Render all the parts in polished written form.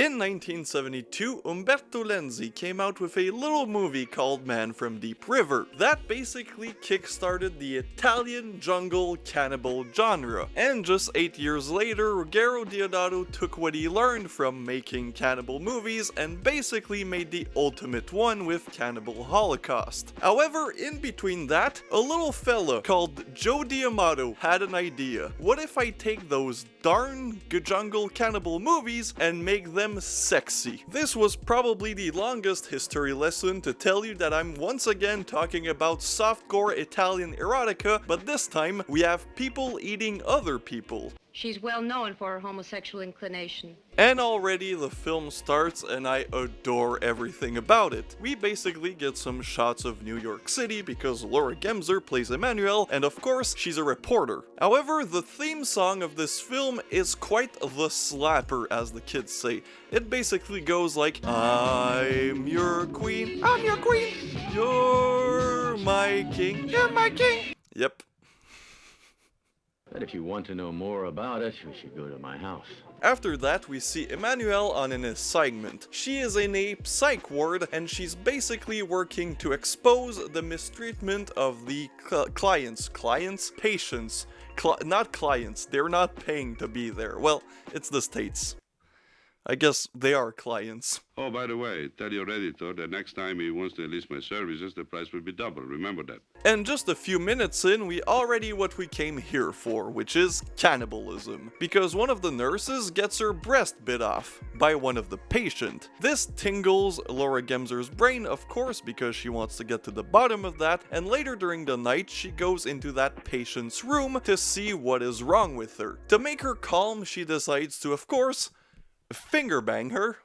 In 1972, Umberto Lenzi came out with a little movie called Man from Deep River that basically kickstarted the Italian jungle cannibal genre. And just 8 years later, Ruggero Deodato took what he learned from making cannibal movies and basically made the ultimate one with Cannibal Holocaust. However, in between that, a little fella called Joe D'Amato had an idea. What if I take those darn jungle cannibal movies and make them sexy? This was probably the longest history lesson to tell you that I'm once again talking about softcore Italian erotica, but this time we have people eating other people. She's well known for her homosexual inclination. And already the film starts and I adore everything about it. We basically get some shots of New York City because Laura Gemser plays Emmanuelle, and of course she's a reporter. However, the theme song of this film is quite the slapper, as the kids say. It basically goes like, I'm your queen, I'm your queen, you're my king, you're my king. Yep. But if you want to know more about it, you should go to my house. After that, we see Emmanuelle on an assignment. She is in a psych ward, and she's basically working to expose the mistreatment of the patients. Not clients, they're not paying to be there. Well, it's the States. I guess they are clients. Oh, by the way, tell your editor that next time he wants to enlist my services, the price will be double. Remember that. And just a few minutes in, we already what we came here for, which is cannibalism. Because one of the nurses gets her breast bit off by one of the patient. This tingles Laura Gemser's brain, of course, because she wants to get to the bottom of that, and later during the night, she goes into that patient's room to see what is wrong with her. To make her calm, she decides to, of course, finger bang her,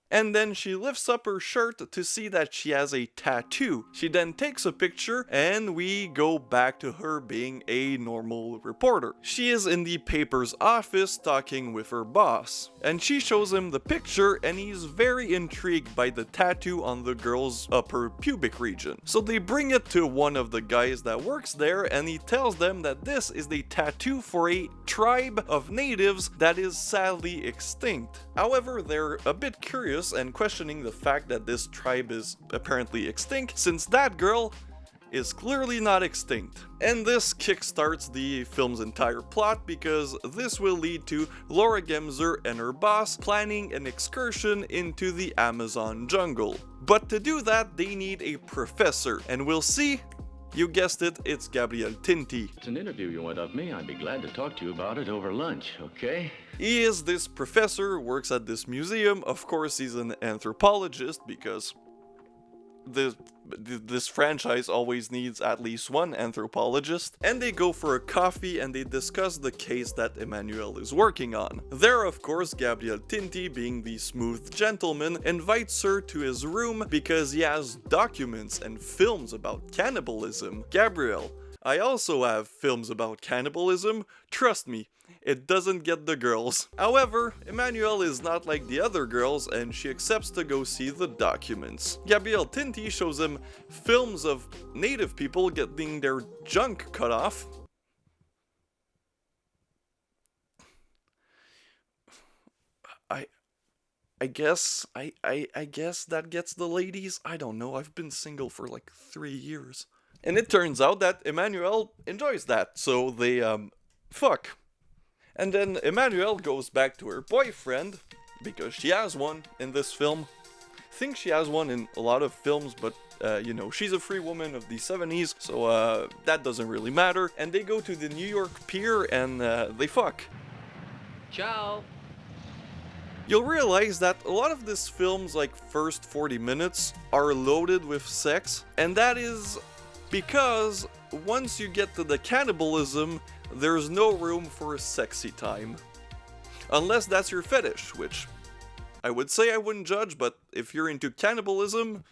and then she lifts up her shirt to see that she has a tattoo. She then takes a picture, and we go back to her being a normal reporter. She is in the paper's office talking with her boss, and she shows him the picture, and he's very intrigued by the tattoo on the girl's upper pubic region. So they bring it to one of the guys that works there, and he tells them that this is the tattoo for a tribe of natives that is sadly extinct. However, they're a bit curious and questioning the fact that this tribe is apparently extinct, since that girl is clearly not extinct. And this kickstarts the film's entire plot, because this will lead to Laura Gemser and her boss planning an excursion into the Amazon jungle. But to do that, they need a professor, and we'll see. You guessed it, it's Gabriel Tinti. It's an interview you want of me. I'd be glad to talk to you about it over lunch, okay? He is this professor, works at this museum. Of course, he's an anthropologist, because this franchise always needs at least one anthropologist. And they go for a coffee and they discuss the case that Emmanuelle is working on. There, of course, Gabriel Tinti, being the smooth gentleman, invites her to his room because he has documents and films about cannibalism. Gabriel, I also have films about cannibalism. Trust me, it doesn't get the girls. However, Emmanuelle is not like the other girls, and she accepts to go see the documents. Gabriel Tinti shows him films of native people getting their junk cut off. I guess that gets the ladies. I don't know, I've been single for like 3 years. And it turns out that Emmanuelle enjoys that, so they, fuck. And then Emmanuelle goes back to her boyfriend, because she has one in this film. I think she has one in a lot of films, but, you know, she's a free woman of the 70s, so, that doesn't really matter. And they go to the New York pier, and, they fuck. Ciao. You'll realize that a lot of this film's, like, first 40 minutes are loaded with sex, and that is because once you get to the cannibalism, there's no room for sexy time. Unless that's your fetish, which I would say I wouldn't judge, but if you're into cannibalism,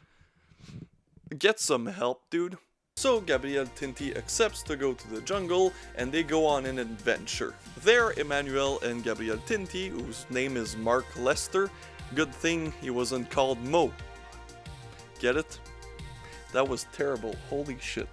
get some help, dude. So Gabriel Tinti accepts to go to the jungle, and they go on an adventure. There, Emmanuelle and Gabriel Tinti, whose name is Mark Lester, good thing he wasn't called Mo. Get it? That was terrible, holy shit.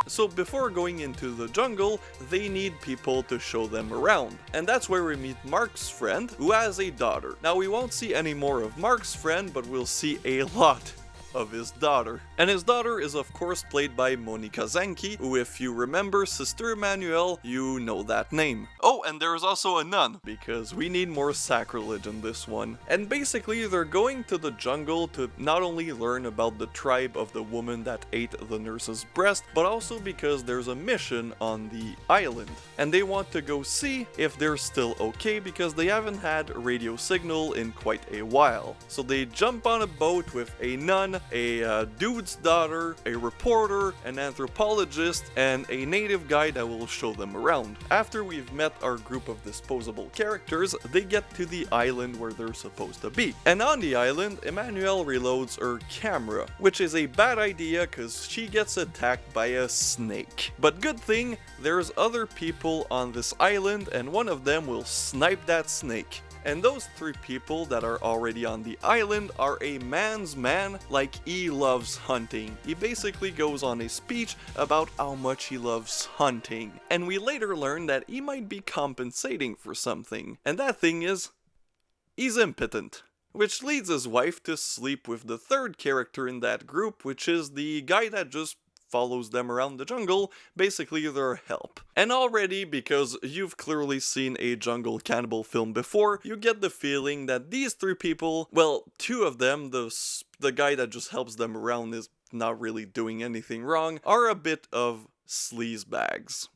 So before going into the jungle, they need people to show them around. And that's where we meet Mark's friend, who has a daughter. Now we won't see any more of Mark's friend, but we'll see a lot of his daughter. And his daughter is of course played by Monika Zenki, who, if you remember Sister Emmanuel, you know that name. Oh, and there's also a nun, because we need more sacrilege in this one. And basically they're going to the jungle to not only learn about the tribe of the woman that ate the nurse's breast, but also because there's a mission on the island. And they want to go see if they're still okay, because they haven't had a radio signal in quite a while. So they jump on a boat with a nun, a dude's daughter, a reporter, an anthropologist, and a native guy that will show them around. After we've met our group of disposable characters, they get to the island where they're supposed to be. And on the island, Emmanuel reloads her camera, which is a bad idea because she gets attacked by a snake. But good thing, there's other people on this island, and one of them will snipe that snake. And those three people that are already on the island are a man's man, like he loves hunting. He basically goes on a speech about how much he loves hunting. And we later learn that he might be compensating for something. And that thing is, he's impotent. Which leads his wife to sleep with the third character in that group, which is the guy that just follows them around the jungle, basically their help. And already, because you've clearly seen a jungle cannibal film before, you get the feeling that these three people, well, two of them, the guy that just helps them around is not really doing anything wrong, are a bit of sleazebags.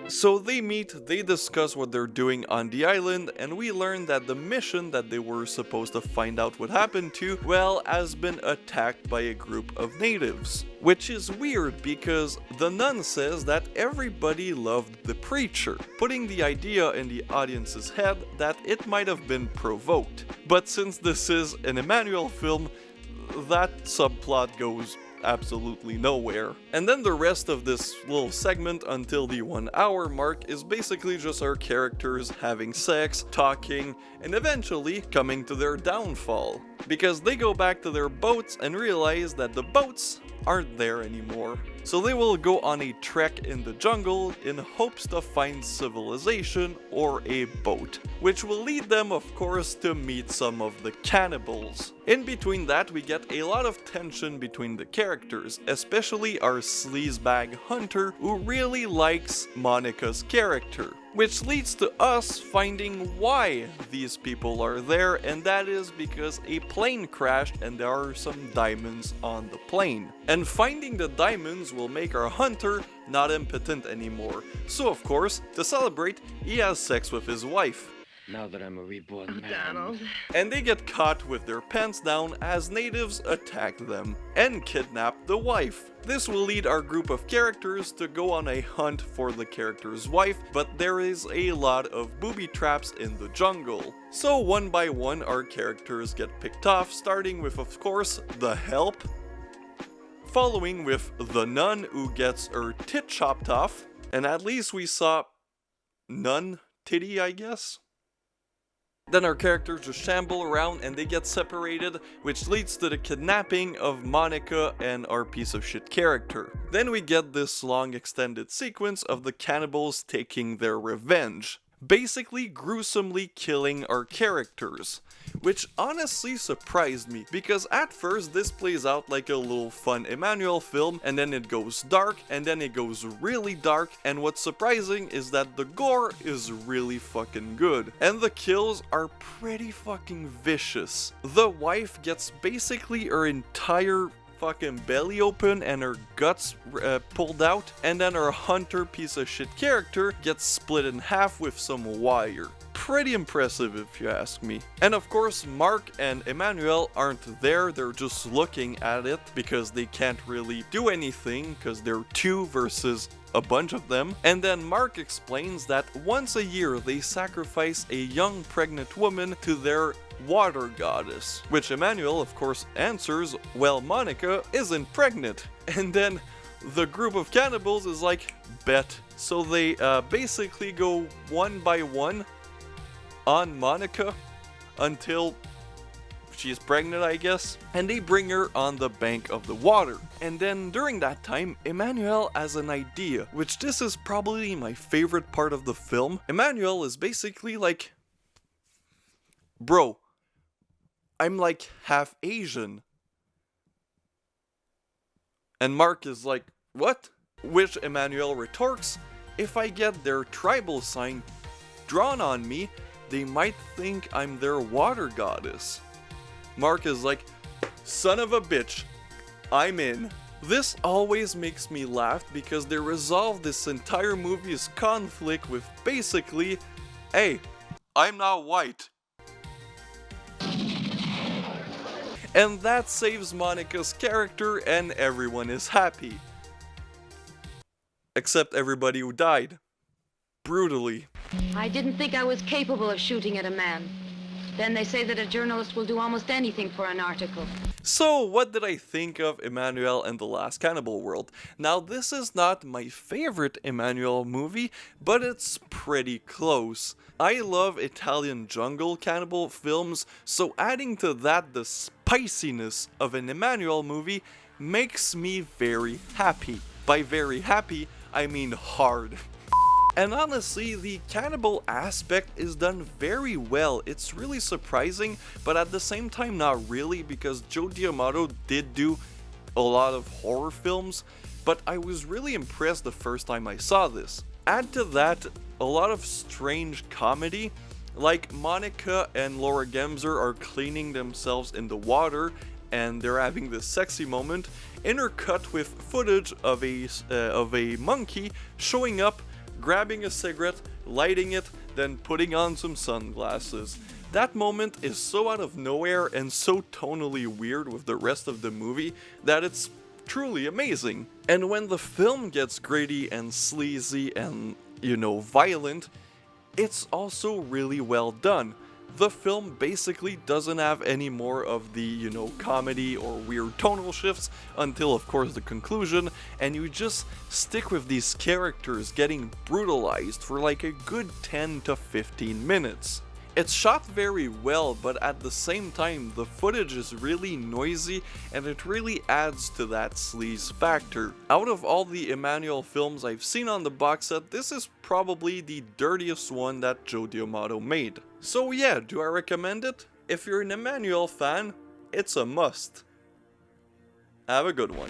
So they meet, they discuss what they're doing on the island, and we learn that the mission that they were supposed to find out what happened to, well, has been attacked by a group of natives. Which is weird because the nun says that everybody loved the preacher, putting the idea in the audience's head that it might have been provoked. But since this is an Emmanuel film, that subplot goes absolutely nowhere. And then the rest of this little segment until the 1 hour mark is basically just our characters having sex, talking, and eventually coming to their downfall. Because they go back to their boats and realize that the boats aren't there anymore. So they will go on a trek in the jungle in hopes to find civilization or a boat, which will lead them, of course, to meet some of the cannibals. In between that, we get a lot of tension between the characters, especially our sleazebag hunter, who really likes Monica's character. Which leads to us finding why these people are there, and that is because a plane crashed and there are some diamonds on the plane. And finding the diamonds will make our hunter not impotent anymore. So of course, to celebrate, he has sex with his wife. Now that I'm a reborn man. Donald. And they get caught with their pants down as natives attack them and kidnap the wife. This will lead our group of characters to go on a hunt for the character's wife, but there is a lot of booby traps in the jungle. So one by one our characters get picked off, starting with, of course, the help, following with the nun who gets her tit chopped off, and at least we saw nun titty, I guess. Then our characters just shamble around and they get separated, which leads to the kidnapping of Monica and our piece of shit character. Then we get this long extended sequence of the cannibals taking their revenge, basically gruesomely killing our characters. Which honestly surprised me, because at first this plays out like a little fun Emmanuel film, and then it goes dark, and then it goes really dark, and what's surprising is that the gore is really fucking good, and the kills are pretty fucking vicious. The wife gets basically her entire fucking belly open and her guts pulled out, and then her hunter piece of shit character gets split in half with some wire. Pretty impressive if you ask me. And of course Mark and Emmanuel aren't there, they're just looking at it because they can't really do anything because they're two versus a bunch of them. And then Mark explains that once a year they sacrifice a young pregnant woman to their water goddess, which Emmanuel of course answers, well, Monica isn't pregnant. And then the group of cannibals is like, bet. So they basically go one by one on Monica until she's pregnant, I guess, and they bring her on the bank of the water. And then during that time, Emmanuel has an idea, which this is probably my favorite part of the film. Emmanuel is basically like, bro, I'm like half Asian. And Mark is like, what? Which Emmanuel retorts, if I get their tribal sign drawn on me, they might think I'm their water goddess. Mark is like, son of a bitch, I'm in. This always makes me laugh because they resolve this entire movie's conflict with basically, hey, I'm not white. And that saves Monica's character and everyone is happy. Except everybody who died. Brutally. I didn't think I was capable of shooting at a man. Then they say that a journalist will do almost anything for an article. So, what did I think of Emmanuel and the Last Cannibal World? Now, this is not my favorite Emmanuel movie, but it's pretty close. I love Italian jungle cannibal films, so adding to that the spiciness of an Emmanuel movie makes me very happy. By very happy, I mean hard. And honestly, the cannibal aspect is done very well. It's really surprising, but at the same time not really, because Joe D'Amato did do a lot of horror films, but I was really impressed the first time I saw this. Add to that a lot of strange comedy, like Monica and Laura Gemser are cleaning themselves in the water and they're having this sexy moment, intercut with footage of a monkey showing up, grabbing a cigarette, lighting it, then putting on some sunglasses. That moment is so out of nowhere and so tonally weird with the rest of the movie that it's truly amazing. And when the film gets gritty and sleazy and, violent, it's also really well done. The film basically doesn't have any more of the, comedy or weird tonal shifts until, of course, the conclusion, and you just stick with these characters getting brutalized for like a good 10 to 15 minutes. It's shot very well, but at the same time, the footage is really noisy and it really adds to that sleaze factor. Out of all the Emmanuel films I've seen on the box set, this is probably the dirtiest one that Joe D'Amato made. So yeah, do I recommend it? If you're an Emmanuel fan, it's a must. Have a good one.